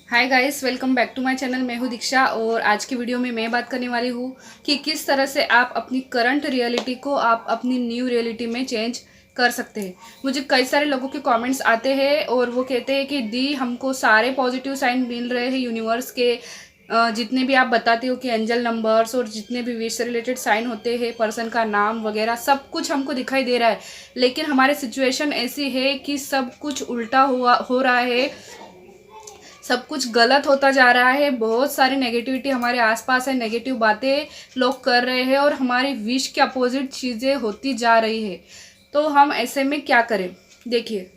Hi guys, welcome back to my channel. मैं हूँ दीक्षा और आज की वीडियो में मैं बात करने वाली हूँ कि किस तरह से आप अपनी करंट रियलिटी को आप अपनी न्यू रियलिटी में चेंज कर सकते हैं। मुझे कई सारे लोगों के कमेंट्स आते हैं और वो कहते हैं कि दी हमको सारे पॉजिटिव साइन मिल रहे हैं यूनिवर्स के, जितने भी आप बताते हो कि एंजल नंबर्स और जितने भी विश से रिलेटेड साइन होते हैं, पर्सन का नाम वगैरह सब कुछ हमको दिखाई दे रहा है, लेकिन हमारे सिचुएशन ऐसी है कि सब कुछ उल्टा हुआ हो रहा है, सब कुछ गलत होता जा रहा है। बहुत सारी नेगेटिविटी हमारे आसपास है, नेगेटिव बातें लोग कर रहे हैं और हमारी विश के अपोजिट चीज़ें होती जा रही है। तो हम ऐसे में क्या करें? देखिए,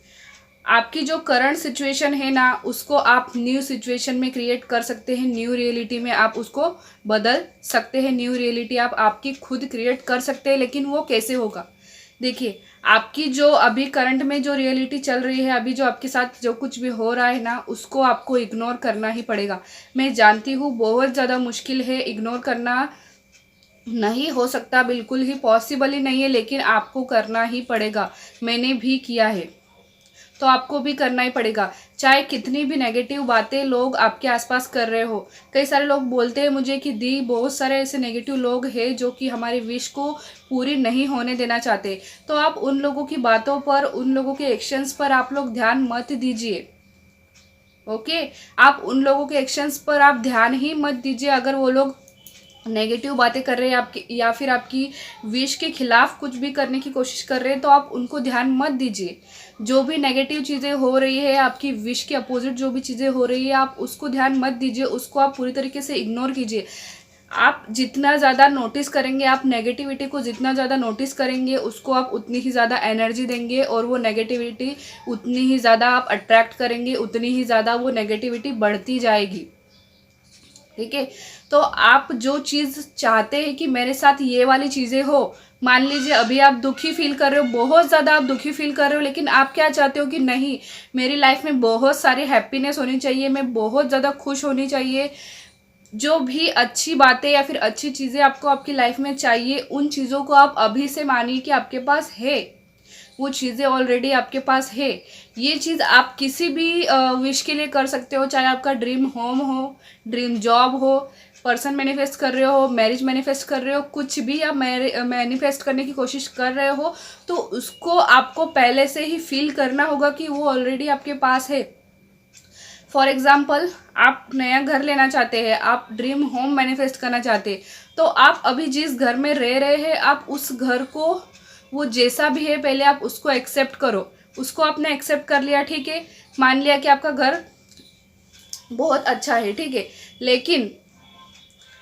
आपकी जो करंट सिचुएशन है ना, उसको आप न्यू सिचुएशन में क्रिएट कर सकते हैं, न्यू रियलिटी में आप उसको बदल सकते हैं। न्यू रियलिटी आप आपकी खुद क्रिएट कर सकते हैं, लेकिन वो कैसे होगा? देखिए, आपकी जो अभी करंट में जो रियलिटी चल रही है, अभी जो आपके साथ जो कुछ भी हो रहा है ना, उसको आपको इग्नोर करना ही पड़ेगा। मैं जानती हूँ बहुत ज़्यादा मुश्किल है, इग्नोर करना नहीं हो सकता, बिल्कुल ही पॉसिबल ही नहीं है, लेकिन आपको करना ही पड़ेगा। मैंने भी किया है तो आपको भी करना ही पड़ेगा, चाहे कितनी भी नेगेटिव बातें लोग आपके आसपास कर रहे हो। कई सारे लोग बोलते हैं मुझे कि दी बहुत सारे ऐसे नेगेटिव लोग हैं जो कि हमारी विश को पूरी नहीं होने देना चाहते। तो आप उन लोगों की बातों पर, उन लोगों के एक्शंस पर आप लोग ध्यान मत दीजिए। ओके, आप उन लोगों के एक्शंस पर आप ध्यान ही मत दीजिए। अगर वो लोग नेगेटिव बातें कर रहे हैं आपकी, या फिर आपकी विश के खिलाफ कुछ भी करने की कोशिश कर रहे हैं, तो आप उनको ध्यान मत दीजिए। जो भी नेगेटिव चीज़ें हो रही है, आपकी विश के अपोजिट जो भी चीज़ें हो रही है, आप उसको ध्यान मत दीजिए, उसको आप पूरी तरीके से इग्नोर कीजिए। आप जितना ज़्यादा नोटिस करेंगे, आप नेगेटिविटी को जितना ज़्यादा नोटिस करेंगे, उसको आप उतनी ही ज़्यादा एनर्जी देंगे और वो नेगेटिविटी उतनी ही ज़्यादा आप अट्रैक्ट करेंगे, उतनी ही ज़्यादा वो नेगेटिविटी बढ़ती जाएगी। ठीक है, तो आप जो चीज़ चाहते हैं कि मेरे साथ ये वाली चीज़ें हो, मान लीजिए अभी आप दुखी फील कर रहे हो, बहुत ज़्यादा आप दुखी फील कर रहे हो, लेकिन आप क्या चाहते हो कि नहीं, मेरी लाइफ में बहुत सारी हैप्पीनेस होनी चाहिए, मैं बहुत ज़्यादा खुश होनी चाहिए। जो भी अच्छी बातें या फिर अच्छी चीज़ें आपको आपकी लाइफ में चाहिए, उन चीज़ों को आप अभी से मानिए कि आपके पास है, वो चीज़ें ऑलरेडी आपके पास है। ये चीज़ आप किसी भी विश के लिए कर सकते हो, चाहे आपका ड्रीम होम हो, ड्रीम जॉब हो, पर्सन मैनिफेस्ट कर रहे हो, मैरिज मैनिफेस्ट कर रहे हो, कुछ भी आप मैनिफेस्ट करने की कोशिश कर रहे हो, तो उसको आपको पहले से ही फील करना होगा कि वो ऑलरेडी आपके पास है। फॉर एग्जाम्पल, आप नया घर लेना चाहते हैं, आप ड्रीम होम मैनिफेस्ट करना चाहते हैं, तो आप अभी जिस घर में रह रहे हैं, आप उस घर को, वो जैसा भी है, पहले आप उसको एक्सेप्ट करो। उसको आपने एक्सेप्ट कर लिया, ठीक है, मान लिया कि आपका घर बहुत अच्छा है, ठीक है, लेकिन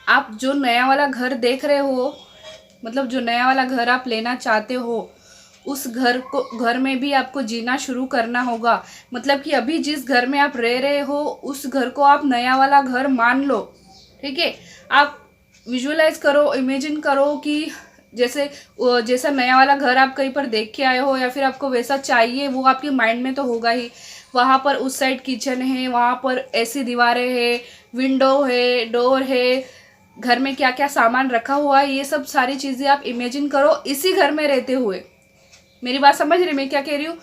आप जो नया वाला घर देख रहे हो, मतलब जो नया वाला घर आप लेना चाहते हो, उस घर में भी आपको जीना शुरू करना होगा। मतलब कि अभी जिस घर में आप रह रहे हो, उस घर को आप नया वाला घर मान लो। ठीक है, आप विजुअलाइज करो, इमेजिन करो कि जैसे जैसा नया वाला घर आप कहीं पर देख के आए हो, या फिर आपको वैसा चाहिए, वो आपके माइंड में तो होगा ही। वहाँ पर उस साइड किचन है, वहाँ पर ऐसी दीवारें है, विंडो है, डोर है, घर में क्या क्या सामान रखा हुआ है, ये सब सारी चीज़ें आप इमेजिन करो इसी घर में रहते हुए। मेरी बात समझ रही मैं क्या कह रही हूँ?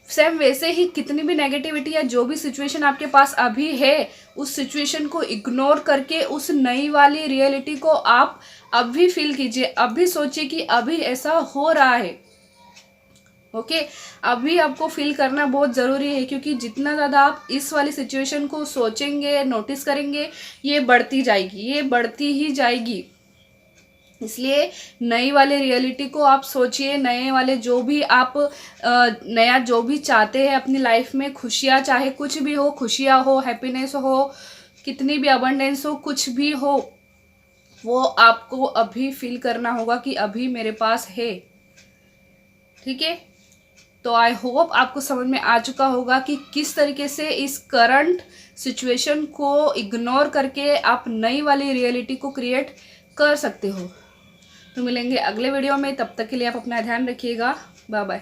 सेम वैसे ही कितनी भी नेगेटिविटी या जो भी सिचुएशन आपके पास अभी है, उस सिचुएशन को इग्नोर करके उस नई वाली रियलिटी को आप अभी फील कीजिए, अभी सोचिए कि अभी ऐसा हो रहा है। ओके, अभी आपको फील करना बहुत ज़रूरी है, क्योंकि जितना ज़्यादा आप इस वाली सिचुएशन को सोचेंगे, नोटिस करेंगे, ये बढ़ती जाएगी, ये बढ़ती ही जाएगी। इसलिए नई वाले रियलिटी को आप सोचिए, नए वाले जो भी आप नया जो भी चाहते हैं अपनी लाइफ में, खुशियाँ, चाहे कुछ भी हो, खुशियाँ हो, हैप्पीनेस हो, कितनी भी अबंडेंस हो, कुछ भी हो, वो आपको अभी फील करना होगा कि अभी मेरे पास है। ठीक है, तो आई होप आपको समझ में आ चुका होगा कि किस तरीके से इस करंट सिचुएशन को इग्नोर करके आप नई वाली रियलिटी को क्रिएट कर सकते हो। तो मिलेंगे अगले वीडियो में, तब तक के लिए आप अपना ध्यान रखिएगा। Bye bye.